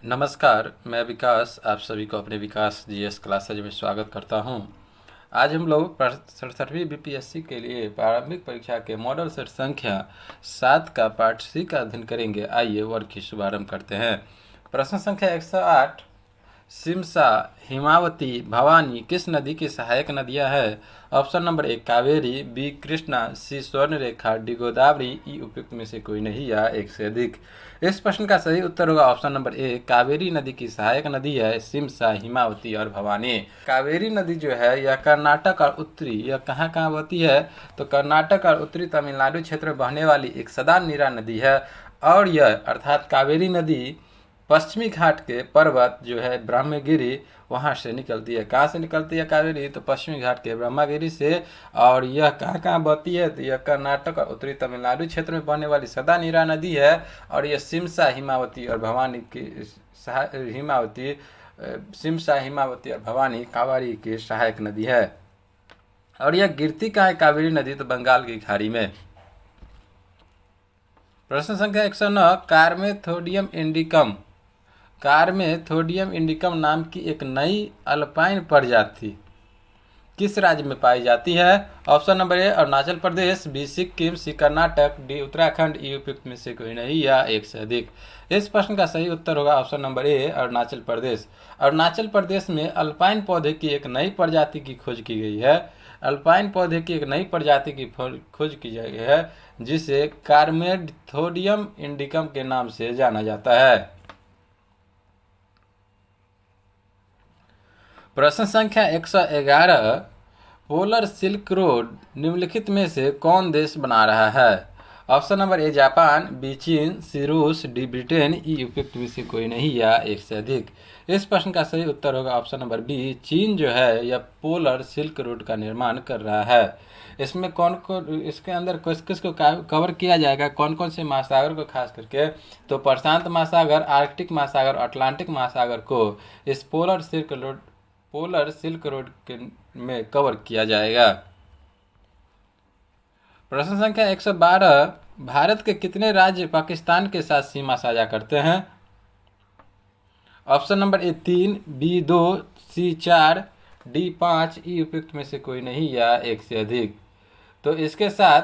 नमस्कार, मैं विकास आप सभी को अपने विकास जीएस क्लासेज में स्वागत करता हूं। आज हम लोग 67वीं बीपीएससी के लिए प्रारंभिक परीक्षा के मॉडल सेट संख्या 7 का पार्ट सी का अध्ययन करेंगे। आइए वर्ग की शुभारंभ करते हैं। प्रश्न संख्या 108, सिमसा, हिमावती, भवानी किस नदी की सहायक नदियां हैं? Option number A Kaveri, B Krishna, C Swarnarekha, D Godavari, E उपयुक्त में से कोई नहीं या एक से अधिक। इस प्रश्न का सही उत्तर होगा ऑप्शन नंबर ए कावेरी नदी की सहायक नदी है सिमसा, हिमावती और भवानी। कावेरी नदी जो है यह कर्नाटक और उत्तरी यह कहाँ कहाँ बहती है? तो कर्नाटक और उत्तरी तमिलनाडु क्षेत्र में बहने वाली एक सदा नीरा नदी है और यह अर्थात कावेरी नदी पश्चिमी घाट के पर्वत जो है ब्रह्मगिरी वहाँ से निकलती है। कहाँ से निकलती है कावेरी? तो पश्चिमी घाट के ब्रह्मगिरी से। और यह कहाँ कहाँ बहती है? तो यह कर्नाटक और उत्तरी तमिलनाडु क्षेत्र में बहने वाली सदा नीरा नदी है और यह सिमसा, हिमावती और भवानी की सिमसा, हिमावती और भवानी कावेरी की सहायक नदी है। और यह गिरती कहाँ है कावेरी नदी? तो बंगाल की खाड़ी में। प्रश्न संख्या 109, कार्मेथोडियम इंडिकम नाम की एक नई अल्पाइन प्रजाति किस राज्य में पाई जाती है? Option number A Arunachal Pradesh, B Sikkim, C Karnataka, D Uttarakhand, E उपयुक्त में से कोई नहीं या एक से अधिक। इस प्रश्न का सही उत्तर होगा ऑप्शन नंबर ए अरुणाचल प्रदेश। अरुणाचल प्रदेश में अल्पाइन पौधे की एक नई प्रजाति की खोज की गई है। अल्पाइन पौधे की एक नई प्रजाति की खोज की गई है जिसे कार्मेथोडियम इंडिकम के नाम से जाना जाता है। प्रश्न संख्या 111, पोलर सिल्क रोड निम्नलिखित में से कौन देश बना रहा है? Option number A Japan, B चीन, सी रूस, डी ब्रिटेन, ई उपयुक्त में से कोई नहीं या एक से अधिक। इस प्रश्न का सही उत्तर होगा ऑप्शन नंबर बी चीन जो है यह पोलर सिल्क रोड का निर्माण कर रहा है। इसमें इसके अंदर किस किस को कवर किया जाएगा, कौन कौन से महासागर को खास करके? तो प्रशांत महासागर, आर्कटिक महासागर, अटलांटिक महासागर को इस पोलर सिल्क रोड में कवर किया जाएगा। प्रश्न संख्या 112, भारत के कितने राज्य पाकिस्तान के साथ सीमा साझा करते हैं? Option number A 3, B 2, C 4, D 5, E उपयुक्त में से कोई नहीं या एक से अधिक। तो इसके साथ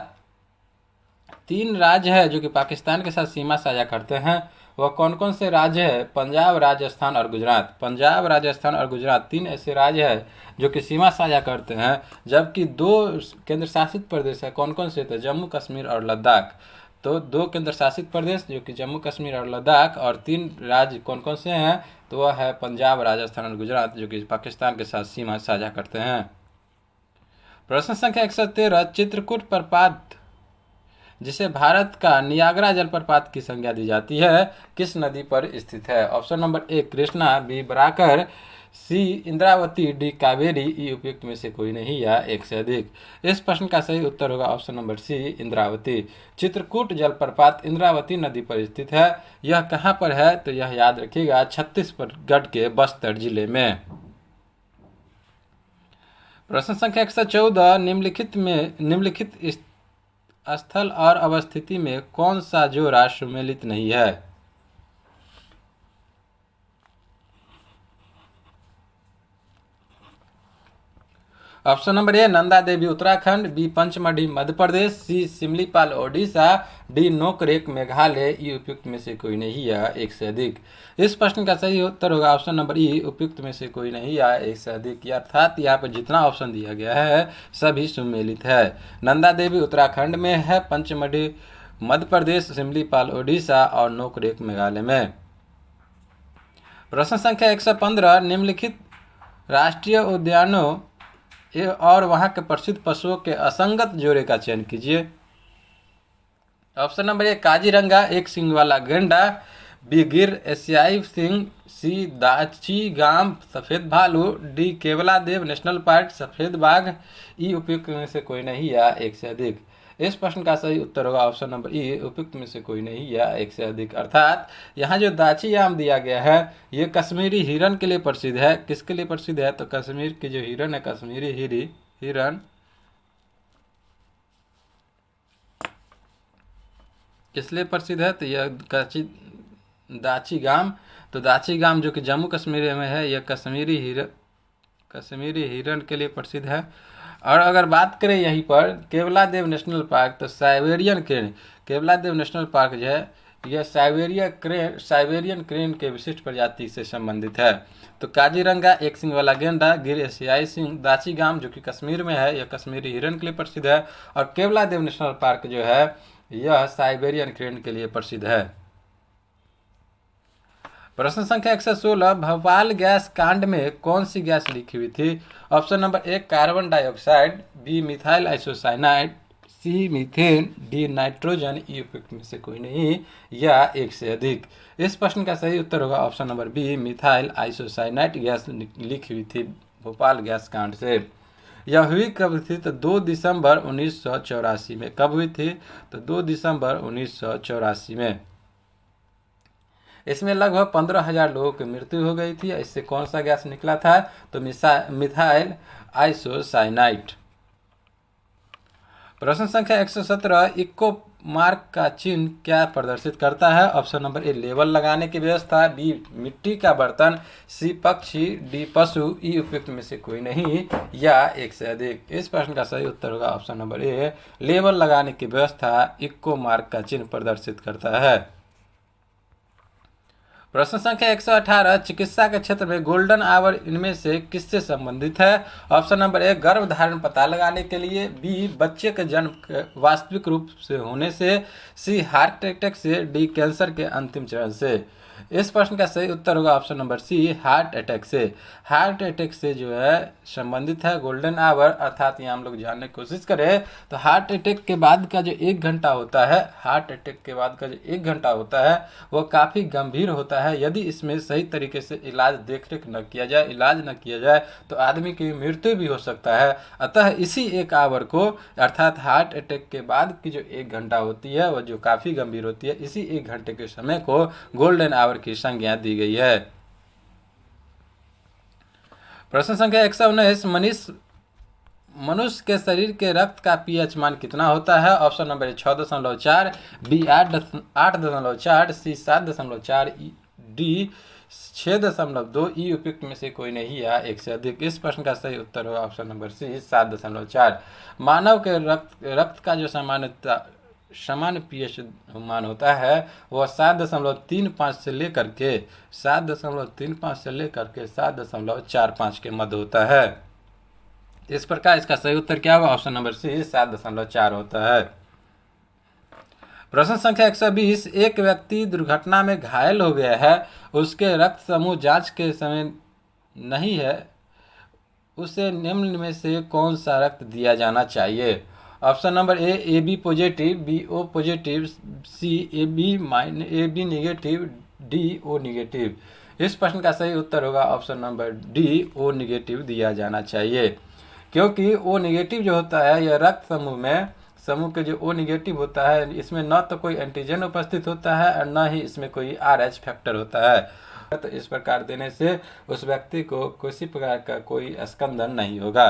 3 राज्य है जो कि पाकिस्तान के साथ सीमा साझा करते हैं। वह कौन कौन से राज्य है? पंजाब, राजस्थान और गुजरात। पंजाब, राजस्थान और गुजरात 3 ऐसे राज्य है जो कि सीमा साझा करते हैं, जबकि 2 केंद्र शासित प्रदेश है। कौन कौन से? तो जम्मू कश्मीर और लद्दाख। तो 2 केंद्र शासित प्रदेश जो कि जम्मू कश्मीर और लद्दाख, और 3 राज्य कौन कौन से हैं? तो वह है पंजाब, राजस्थान और गुजरात जो कि पाकिस्तान के साथ सीमा साझा करते हैं। प्रश्न संख्या 113, चित्रकूट प्रपात जिसे भारत का नियाग्रा जलप्रपात की संज्ञा दी जाती है किस नदी पर स्थित है? Option number A Krishna, B Barakar, C Indravati, D Kaveri, E उपयुक्त में से कोई नहीं या एक से अधिक। इस प्रश्न का सही उत्तर होगा option number C Indravati. Chitrakoot जलप्रपात इंद्रावती नदी पर स्थित है। यह कहाँ पर है? तो यह याद रखिएगा छत्तीसगढ़ के बस्तर जिले में। प्रश्न संख्या 114, निम्नलिखित स्थल और अवस्थिति में कौन सा जोड़ा सुमेलित नहीं है? Option number A Nanda Devi Uttarakhand, B Pachmarhi Madhya Pradesh, C Simlipal Odisha, D Nokrek Meghalaya, E उपयुक्त में से कोई नहीं या एक से अधिक। इस प्रश्न का सही उत्तर होगा ऑप्शन नंबर ई उपयुक्त में से कोई नहीं या एक से अधिक। अर्थात यहाँ पर जितना ऑप्शन दिया गया है सभी सुमेलित है। नंदा देवी उत्तराखंड में है, पंचमढ़ी मध्य प्रदेश, सिमलीपाल ओडिशा और नोकरेक मेघालय में। प्रश्न संख्या 115, निम्नलिखित राष्ट्रीय उद्यानों और वहां के प्रसिद्ध पशुओं के असंगत जोड़े का चयन कीजिए। ऑप्शन नंबर ए काजीरंगा एक सींग वाला गैंडा, बी गिर एशियाई सिंह, सी दाची-गाम सफेद भालू, डी केवलादेव नेशनल पार्क सफेद बाघ, ई उपयुक्त में से कोई नहीं या एक से अधिक। इस प्रश्न का सही उत्तर होगा ऑप्शन नंबर ई उपयुक्त में से कोई नहीं या एक से अधिक। अर्थात यहाँ जो दाची आम दिया गया है ये कश्मीरी हिरन के लिए प्रसिद्ध है। किसके लिए प्रसिद्ध है? तो कश्मीर की जो हिरन है कश्मीरी हिरन किस लिए प्रसिद्ध है? तो यह दाचीगाम। तो दाचीगाम जो कि जम्मू कश्मीर में है, यह कश्मीरी हिरण के लिए प्रसिद्ध है। और अगर बात करें यहीं पर केवलादेव नेशनल पार्क, तो Siberian crane, Keoladeo national park जो है यह साइबेरियन क्रेन के विशिष्ट प्रजाति से संबंधित है। तो काजीरंगा एक सिंग वाला गेंडा, गिर एशियाई सिंह, दाचीगाम जो कि कश्मीर में है यह कश्मीरी हिरण के लिए प्रसिद्ध है, और केवलादेव नेशनल पार्क जो है यह साइबेरियन क्रेन के लिए प्रसिद्ध है। प्रश्न संख्या 116, भोपाल गैस कांड में कौन सी गैस लीक हुई थी? Option number A carbon dioxide, B methyl isocyanide, C methane, D nitrogen, E उपयुक्त में से कोई नहीं या एक से अधिक। इस प्रश्न का सही उत्तर होगा option number B, methyl isocyanide gas leak हुई थी भोपाल गैस कांड से। यह हुई कब थी? तो 2 दिसंबर 1984 में। कब हुई थी? तो 2 दिसंबर 1984 में। इसमें लगभग 15,000 लोगों की मृत्यु हो गई थी। इससे कौन सा गैस निकला था? तो मिथाइल आइसोसाइनाइड। प्रश्न संख्या 117, इको मार्क का चिन्ह क्या प्रदर्शित करता है? ऑप्शन नंबर ए लेबल लगाने की व्यवस्था, बी मिट्टी का बर्तन, सी पक्षी, डी पशु, ई उपयुक्त में से कोई नहीं या एक से अधिक। इस प्रश्न का सही उत्तर होगा ऑप्शन नंबर ए, लेबल लगाने की व्यवस्था इको मार्क का चिन्ह प्रदर्शित करता है। प्रश्न संख्या 118, चिकित्सा के क्षेत्र में गोल्डन आवर इनमें से किससे संबंधित है? ऑप्शन नंबर ए गर्भधारण पता लगाने के लिए, बी बच्चे के जन्म वास्तविक रूप से होने से, सी हार्ट अटैक से, डी कैंसर के अंतिम चरण से। इस प्रश्न का सही उत्तर होगा option number C, heart attack से। हार्ट अटैक से जो है संबंधित है गोल्डन आवर, अर्थात यहाँ हम लोग जानने की कोशिश करें तो हार्ट अटैक के बाद का जो 1 घंटा होता है, हार्ट अटैक के बाद का जो 1 घंटा होता है वो काफ़ी गंभीर होता है। यदि इसमें सही तरीके से इलाज देखरेख न किया जाए, इलाज न किया जाए तो आदमी की मृत्यु भी हो सकता है। अतः इसी 1 आवर को, अर्थात हार्ट अटैक के बाद की जो 1 घंटा होती है वह जो काफ़ी गंभीर होती है, इसी 1 घंटे के समय को गोल्डन आवर की संज्ञा दी गई है। प्रश्न संख्या 119, मनुष्य के शरीर के रक्त का पीएच मान कितना होता है? ऑप्शन नंबर 6.4, बी 8.4, सी 7.4, डी 6.2, ई उपयुक्त में से कोई नहीं या एक से अधिक। इस प्रश्न का सही उत्तर होगा ऑप्शन नंबर सी 7.4। मानव के रक्त का जो सामान्य पीएच मान होता है वह 7.35 से लेकर के 7.45 के मध्य होता है। इस प्रकार इसका सही उत्तर क्या होगा? ऑप्शन नंबर सी 7.4 होता है। प्रश्न संख्या 120, एक व्यक्ति दुर्घटना में घायल हो गया है, उसके रक्त समूह जांच के समय नहीं है, उसे निम्न में से कौन सा रक्त दिया जाना चाहिए? Option number A B positive, B O positive, C A B negative, D O negative. इस प्रश्न का सही उत्तर होगा option number D O negative दिया जाना चाहिए, क्योंकि ओ निगेटिव जो होता है यह रक्त समूह के जो ओ निगेटिव होता है इसमें न तो कोई एंटीजन उपस्थित होता है और न ही इसमें कोई RH फैक्टर होता है। तो इस प्रकार देने से उस व्यक्ति को किसी प्रकार का कोई स्कंदन नहीं होगा।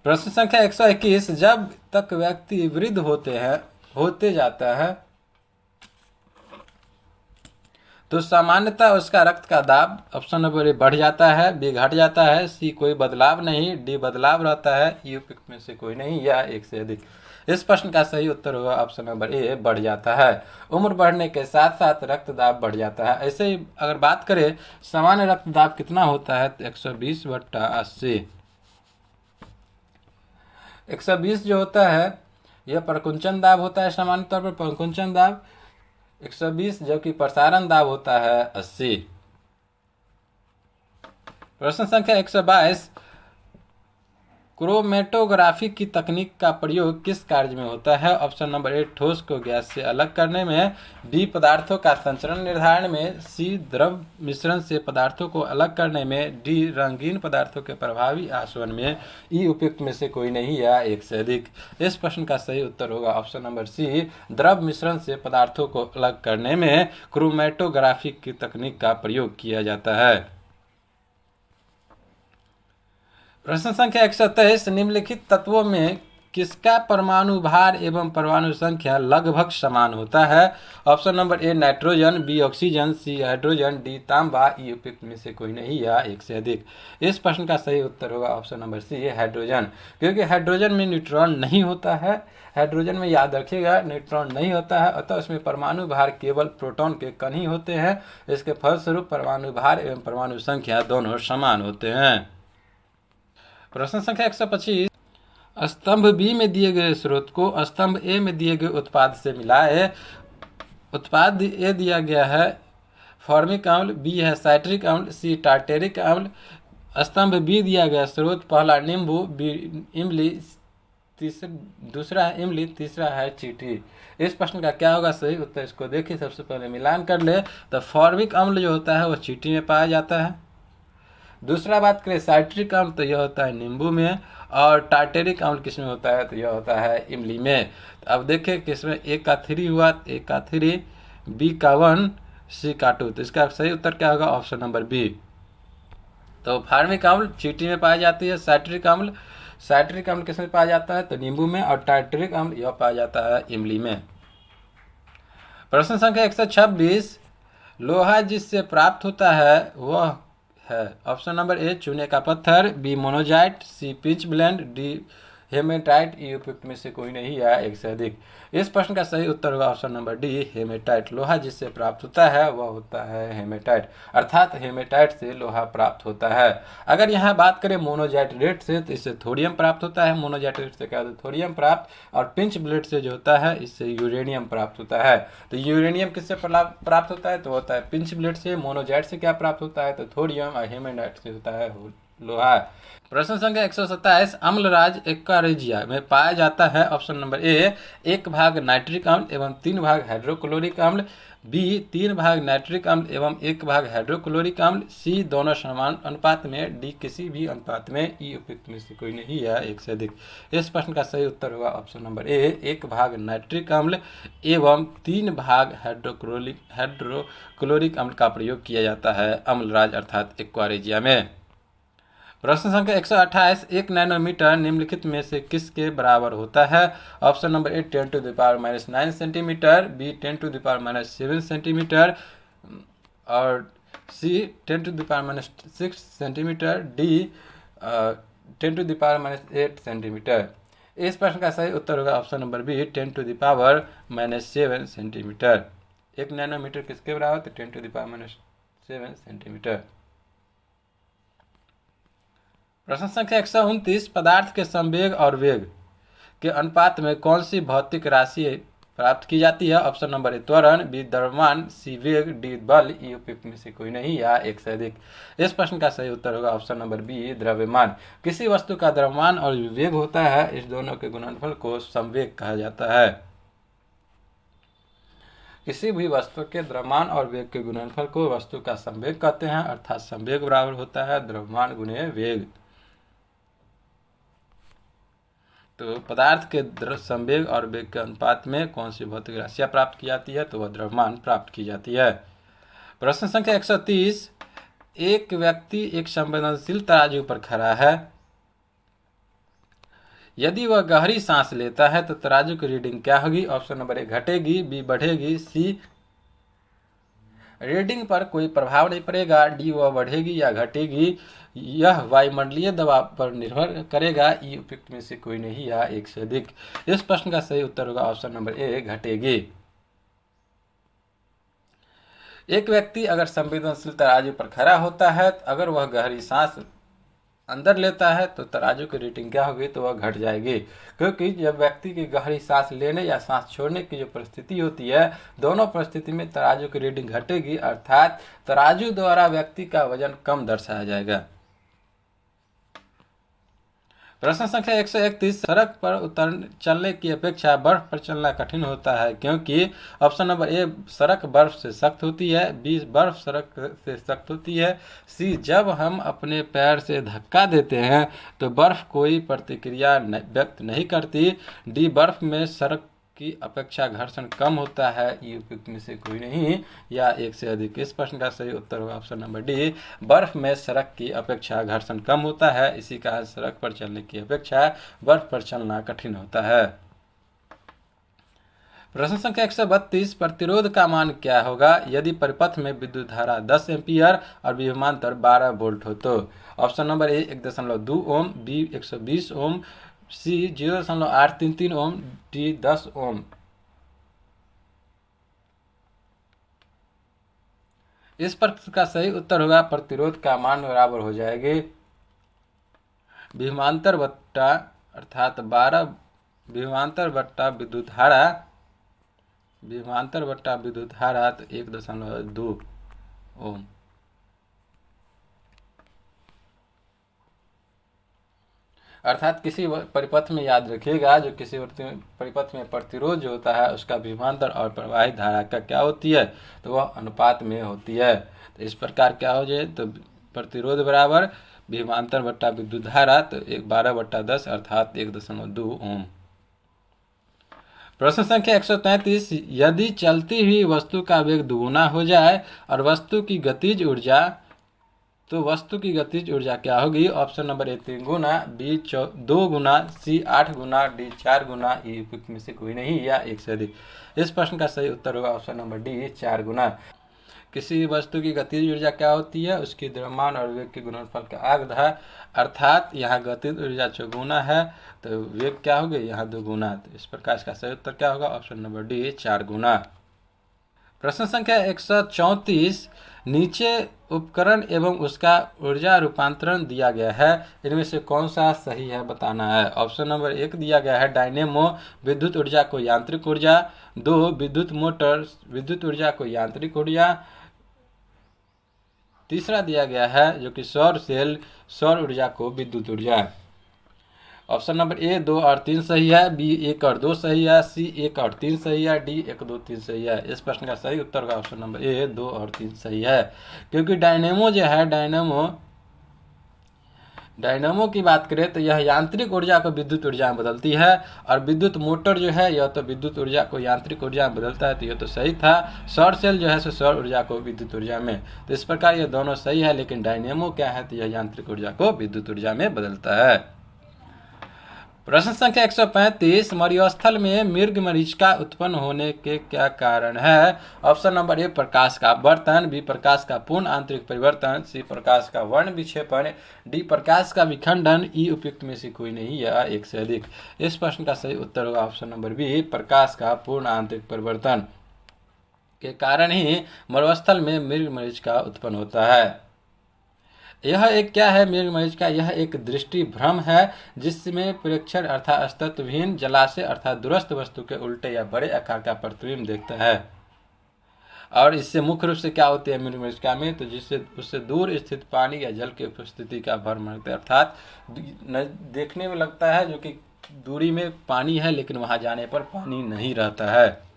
प्रश्न संख्या 121, जब तक व्यक्ति वृद्ध होते जाता है तो सामान्यतः उसका रक्त का दाब, ऑप्शन नंबर ए बढ़ जाता है, बी घट जाता है, सी कोई बदलाव नहीं, डी बदलाव रहता है, ई उपयुक्त में से कोई नहीं या एक से अधिक। इस प्रश्न का सही उत्तर होगा ऑप्शन नंबर ए बढ़ जाता है। उम्र बढ़ने के साथ साथ रक्तदाब बढ़ जाता है। ऐसे ही अगर बात करें सामान्य रक्तदाब कितना होता है तो 120/80। 120 जो होता है यह प्रकुंचन दाब होता है, सामान्य तौर पर प्रकुंचन दाब 120, जबकि प्रसारण दाब होता है 80। प्रश्न संख्या 122, क्रोमेटोग्राफी की तकनीक का प्रयोग किस कार्य में होता है? ऑप्शन नंबर ए ठोस को गैस से अलग करने में, बी पदार्थों का संचरण निर्धारण में, सी द्रव मिश्रण से पदार्थों को अलग करने में, डी रंगीन पदार्थों के प्रभावी आसवन में, ई उपयुक्त में से कोई नहीं या एक से अधिक। इस प्रश्न का सही उत्तर होगा ऑप्शन नंबर सी, द्रव मिश्रण से पदार्थों को अलग करने में क्रोमेटोग्राफी की तकनीक का प्रयोग किया जाता है। प्रश्न संख्या 123, निम्नलिखित तत्वों में किसका परमाणु भार एवं परमाणु संख्या लगभग समान होता है? Option number A nitrogen, B oxygen, C hydrogen, D तांबा, ई उपयुक्त में से कोई नहीं या एक से अधिक। इस प्रश्न का सही उत्तर होगा ऑप्शन नंबर सी हाइड्रोजन, क्योंकि हाइड्रोजन में न्यूट्रॉन नहीं होता है। हाइड्रोजन में याद रखिएगा न्यूट्रॉन नहीं होता है, अतः उसमें परमाणु भार केवल प्रोटॉन के कण ही होते हैं। इसके फलस्वरूप परमाणु भार एवं परमाणु संख्या दोनों समान होते हैं। प्रश्न संख्या 125, स्तंभ बी में दिए गए स्रोत को स्तंभ ए में दिए गए उत्पाद से मिलाए। उत्पाद ए दिया गया है फॉर्मिक अम्ल, बी है साइट्रिक अम्ल, सी टार्टेरिक अम्ल। स्तंभ बी दिया गया स्रोत पहला नींबू, बी इमली, दूसरा है इमली, तीसरा है चींटी। इस प्रश्न का क्या होगा सही उत्तर? इसको देखिए, सबसे पहले मिलान कर ले तो फॉर्मिक अम्ल जो होता है वह चींटी में पाया जाता है। दूसरा बात करें साइट्रिक अम्ल तो यह होता है नींबू में, और टार्टेरिक अम्ल किस में होता है? तो यह होता है इमली में। तो अब देखें किसमें ए का 3 हुआ, ए का 3, बी का 1, सी का 2। तो इसका सही उत्तर क्या होगा? Option number B. तो फॉर्मिक अम्ल चींटी में पाई जाती है, साइट्रिक अम्ल किस में पाया जाता है? तो नींबू में, और टार्टेरिक अम्ल यह पाया जाता है इमली में। प्रश्न संख्या 126, लोहा जिससे प्राप्त होता है वह है ऑप्शन नंबर ए चूने का पत्थर, बी मोनोजाइट, सी पिंच ब्लेंड, डी हेमेटाइट। ये उपयुक्त में से कोई नहीं या एक से अधिक। इस प्रश्न का सही उत्तर होगा ऑप्शन नंबर डी हेमेटाइट। लोहा जिससे प्राप्त होता है वह होता है हेमेटाइट, अर्थात हेमेटाइट से लोहा प्राप्त होता है। अगर यहाँ बात करें मोनोजाइट रेट से तो इससे थोरियम प्राप्त होता है। मोनोजाइट रेट से क्या होता है? थोरियम प्राप्त। और पिंच ब्लेड से जो होता है इससे यूरेनियम प्राप्त होता है। तो यूरेनियम किससे प्राप्त होता है? तो होता है पिंच ब्लेड से। मोनोजाइट से क्या प्राप्त होता है? तो थोरियम। और हेमेटाइट से होता है लोहा। प्रश्न संख्या 127, अम्लराज एक्वारेजिया में पाया जाता है ऑप्शन नंबर ए 1 भाग नाइट्रिक अम्ल एवं 3 भाग हाइड्रोक्लोरिक अम्ल, बी 3 भाग नाइट्रिक अम्ल एवं 1 भाग हाइड्रोक्लोरिक अम्ल, सी दोनों समान अनुपात में, डी किसी भी अनुपात में। ई उपयुक्त में से कोई नहीं है एक से अधिक। इस प्रश्न का सही उत्तर होगा ऑप्शन नंबर ए 1 भाग नाइट्रिक अम्ल एवं 3 भाग हाइड्रोक्लोरिक अम्ल का प्रयोग किया जाता है अम्लराज अर्थात एक्वारेजिया में। प्रश्न संख्या 128, 1 नैनोमीटर निम्नलिखित में से किसके बराबर होता है? Option number A 10⁻⁹ centimetre, B 10⁻⁷ centimetre, और सी 10⁻�6 सेंटीमीटर, डी 10⁻⁸ सेंटीमीटर। इस प्रश्न का सही उत्तर होगा option number B 10⁻⁷ centimetre. 1 nanometre किसके बराबर? तो 10⁻⁷ सेंटीमीटर। प्रश्न संख्या 129, पदार्थ के संवेग और वेग के अनुपात में कौन सी भौतिक राशि प्राप्त की जाती है? ऑप्शन नंबर ए त्वरण, बी द्रव्यमान, सी वेग, डी बल। ई उपयुक्त में से कोई नहीं या एक से अधिक। इस प्रश्न का सही उत्तर होगा ऑप्शन नंबर बी द्रव्यमान। किसी वस्तु का द्रव्यमान और वेग होता है, इस दोनों के गुणनफल को संवेग कहा जाता है। किसी भी वस्तु के द्रव्यमान और वेग के गुणनफल को वस्तु का संवेग कहते हैं, अर्थात संवेग बराबर होता है द्रव्यमान गुणे वेग। तो पदार्थ के संवेग और वेग के अनुपात में कौन सी भौतिक राशियाँ प्राप्त की जाती है? तो वह द्रव्यमान प्राप्त की जाती है। प्रश्न संख्या 130, एक व्यक्ति एक संवेदनशील तराजू पर खड़ा है। यदि वह गहरी सांस लेता है तो तराजू की रीडिंग क्या होगी? ऑप्शन नंबर ए घटेगी, बी बढ़ेगी, सी रीडिंग पर कोई प्रभाव नहीं पड़ेगा, डी वह बढ़ेगी या घटेगी, यह वायुमंडलीय दबाव पर निर्भर करेगा। ई उपयुक्त में से कोई नहीं या एक से अधिक। इस प्रश्न का सही उत्तर होगा ऑप्शन नंबर ए घटेगी। एक व्यक्ति अगर संवेदनशील तराजू पर खड़ा होता है, अगर वह गहरी सांस अंदर लेता है तो तराजू की रीडिंग क्या होगी? तो वह घट जाएगी, क्योंकि जब व्यक्ति की गहरी सांस लेने या सांस छोड़ने की जो परिस्थिति होती है, दोनों परिस्थिति में तराजू की रीडिंग घटेगी, अर्थात तराजू द्वारा व्यक्ति का वजन कम दर्शाया जाएगा। प्रश्न संख्या 131, सड़क पर चलने की अपेक्षा बर्फ पर चलना कठिन होता है क्योंकि? ऑप्शन नंबर ए सड़क बर्फ से सख्त होती है, बी बर्फ सड़क से सख्त होती है, सी जब हम अपने पैर से धक्का देते हैं तो बर्फ कोई प्रतिक्रिया व्यक्त नहीं करती, डी बर्फ में सड़क की अपेक्षा घर्षण कम होता है, ई उपयुक्त में से कोई नहीं या एक से अधिक। इस प्रश्न का सही उत्तर होगा ऑप्शन नंबर डी, बर्फ में सड़क की अपेक्षा घर्षण कम होता है, इसी कारण सड़क पर चलने की अपेक्षा बर्फ पर चलना कठिन होता है। प्रश्न संख्या 132, प्रतिरोध का मान क्या होगा यदि परिपथ में विद्युत धारा 10 एम्पीयर और विभवांतर 12 वोल्ट हो तो? Option number A 1.2 ohm, B 120 ohm, C 0.833 ohm, D 10 ohm. इस प्रश्न का सही उत्तर होगा प्रतिरोध का मान बराबर हो जाएगी विभवांतर बट्टा अर्थात 12 विभवांतर बट्टा विद्युत धारा, विभवांतर बट्टा विद्युत धारा तो 1.2 ओम। अर्थात किसी परिपथ में याद रखिएगा, जो किसी परिपथ में प्रतिरोध जो होता है उसका विभवांतर और प्रवाहित धारा का क्या होती है, तो वह अनुपात में होती है। तो इस प्रकार क्या हो जाए, तो प्रतिरोध बराबर विभवांतर बट्टा विद्युत धारा, तो 12/10 अर्थात 1.2 ओम। प्रश्न संख्या 133, यदि चलती हुई वस्तु का वेग दुगुना हो जाए और वस्तु की गतिज ऊर्जा, तो वस्तु की गतिज ऊर्जा क्या होगी? ऑप्शन नंबर ए 3 गुना, बी 2 गुना, सी 8 गुना, डी 4 गुना, ई उपयुक्त में से कोई नहीं या एक से अधिक। इस प्रश्न का सही उत्तर होगा ऑप्शन नंबर डी 4 गुना। किसी वस्तु की गतिज ऊर्जा क्या होती है? उसकी द्रव्यमान और वेग के गुणनफल का आधा, अर्थात यहाँ गतिज ऊर्जा चौगुना है तो वेग क्या होगी? यहाँ 2 गुना। तो इस प्रकार इसका सही उत्तर क्या होगा? ऑप्शन नंबर डी 4 गुना। प्रश्न संख्या 134, नीचे उपकरण एवं उसका ऊर्जा रूपांतरण दिया गया है, इनमें से कौन सा सही है बताना है। ऑप्शन नंबर 1 दिया गया है डायनेमो विद्युत ऊर्जा को यांत्रिक ऊर्जा, 2 विद्युत मोटर विद्युत ऊर्जा को यांत्रिक ऊर्जा, तीसरा दिया गया है जो कि सौर सेल सौर ऊर्जा को विद्युत ऊर्जा। ऑप्शन नंबर ए 2 और 3 सही है, बी 1 और 2 सही है, सी 1 और 3 सही है, डी 1 2 3 सही है। इस प्रश्न का सही उत्तर का ऑप्शन नंबर ए 2 और 3 सही है, क्योंकि डायनेमो जो है डायनेमो की बात करें तो यह यांत्रिक ऊर्जा को विद्युत ऊर्जा में बदलती है, और विद्युत मोटर जो है यह तो विद्युत ऊर्जा को यांत्रिक ऊर्जा में बदलता है, तो यह तो सही था। सौर सेल जो है सो सौर ऊर्जा को विद्युत ऊर्जा में, तो इस प्रकार ये दोनों सही है, लेकिन डायनेमो क्या है तो यह यांत्रिक ऊर्जा को विद्युत ऊर्जा में बदलता है। प्रश्न संख्या 135, मरुस्थल में मृग मरीचिका उत्पन्न होने के क्या कारण है? ऑप्शन नंबर ए प्रकाश का अपवर्तन, बी प्रकाश का पूर्ण आंतरिक परिवर्तन, सी प्रकाश का वर्ण विक्षेपण, डी प्रकाश का विखंडन, ई उपयुक्त में से कोई नहीं या एक से अधिक। इस प्रश्न का सही उत्तर होगा ऑप्शन नंबर बी प्रकाश का पूर्ण आंतरिक परिवर्तन के कारण ही मरुस्थल में मृग मरीचिका उत्पन्न होता है। यह एक क्या है मृग मरीचिका? यह एक दृष्टि भ्रम है जिसमें प्रेक्षण अर्थात अस्तित्वहीन जलाशय अर्थात दूरस्थ वस्तु के उल्टे या बड़े आकार का प्रतिबिंब देखता है। और इससे मुख्य रूप से क्या होती है मृग मरीचिका में, तो जिससे उससे दूर स्थित पानी या जल की उपस्थिति का भ्रम होता है, अर्थात देखने में लगता है जो कि दूरी में पानी है लेकिन वहां जाने पर पानी नहीं रहता है।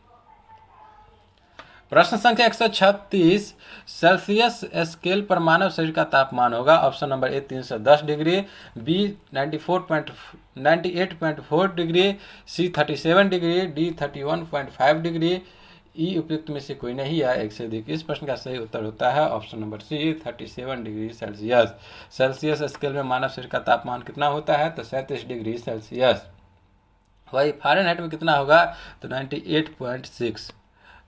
प्रश्न संख्या 136, सेल्सियस स्केल पर मानव शरीर का तापमान होगा। Option number A 310 degree, B 98.4 degree, C 37 degree, D 31.5 degree, E उपयुक्त में से कोई नहीं या एक से अधिक। इस प्रश्न का सही उत्तर होता है option number C 37 degree Celsius. Celsius scale में मानव शरीर का तापमान कितना होता है? तो 37 डिग्री सेल्सियस। वही फ़ारेनहाइट में कितना होगा? तो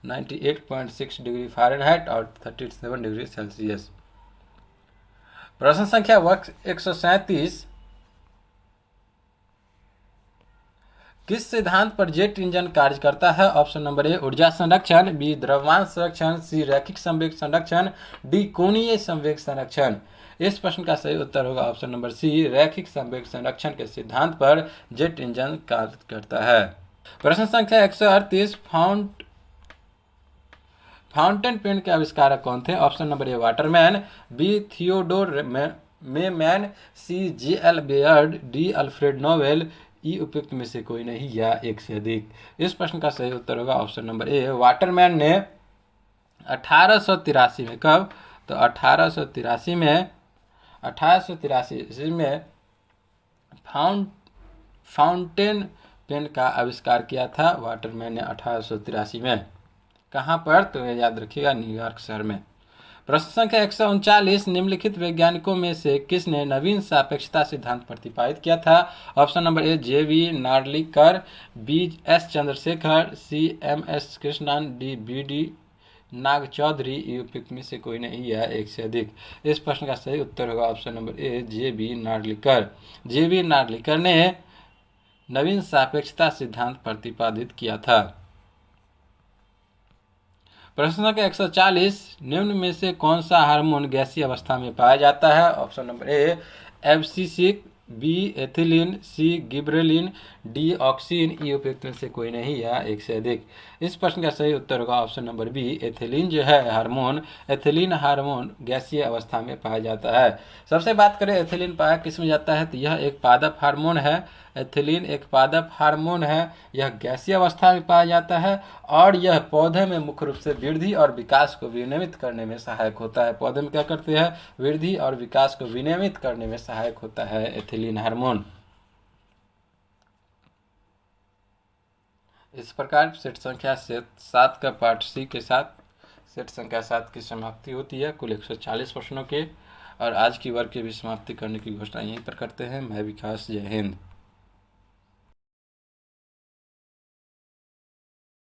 98.6 डिग्री फ़ारेनहाइट और 37 डिग्री सेल्सियस। प्रश्न संख्या 137, किस सिद्धांत पर जेट इंजन कार्य करता है? ऑप्शन नंबर ए ऊर्जा संरक्षण, बी द्रव्यमान संरक्षण, सी रैखिक संवेग संरक्षण, डी कोणीय संवेग संरक्षण। इस प्रश्न का सही उत्तर होगा ऑप्शन नंबर सी रैखिक संवेग संरक्षण के सिद्धांत पर जेट इंजन कार्य करता है। प्रश्न संख्या 138, फाउंटेन पेन के आविष्कारक कौन थे? Option number A Waterman, B Theodore Maiman, C J.L. Baird, D Alfred Nobel, E उपयुक्त में से कोई नहीं या एक से अधिक। इस प्रश्न का सही उत्तर होगा ऑप्शन नंबर ए वाटरमैन ने 1883 में, कब? तो 1883 में फाउंटेन पेन का आविष्कार किया था? वाटरमैन ने 1883 में। कहाँ पर? तो ये याद रखिएगा, न्यूयॉर्क शहर में। प्रश्न संख्या 139, निम्नलिखित वैज्ञानिकों में से किसने नवीन सापेक्षता सिद्धांत प्रतिपादित किया था? Option number A J V. Narlikar, B S Chandrasekhar, C M S Krishnan, D B D Nag Chaudhuri. उपयुक्त में से कोई नहीं या एक से अधिक। इस प्रश्न का सही उत्तर होगा option number A J V. Narlikar. J.V.. Narlikar ने नवीन सापेक्षता सिद्धांत प्रतिपादित किया था। प्रश्न संख्या 140, निम्न में से कौन सा हार्मोन गैसीय अवस्था में पाया जाता है? Option number A abscisic, B ethylene, C gibberellin, D auxin. E उपयुक्त में से कोई नहीं या एक से अधिक। इस प्रश्न का सही उत्तर होगा ऑप्शन नंबर बी एथिलीन जो है हार्मोन, एथिलीन हार्मोन गैसीय अवस्था में पाया जाता है। सबसे बात करें एथिलीन पाया किस में जाता है, तो यह एक पादप हार्मोन है। एथिलीन एक पादप हार्मोन है, यह गैसीय अवस्था में पाया जाता है और यह पौधे में मुख्य रूप से वृद्धि और विकास को विनियमित करने में सहायक होता है। पौधे में क्या करते हैं? वृद्धि और विकास को विनियमित करने में सहायक होता है एथिलीन हार्मोन। इस प्रकार सेट संख्या 7 का पार्ट सी के साथ सेट संख्या 7 की समाप्ति होती है कुल 140 प्रश्नों के। और आज की वर्ग की भी समाप्ति करने की घोषणा यहीं पर करते हैं। मैं विकास, जय हिंद।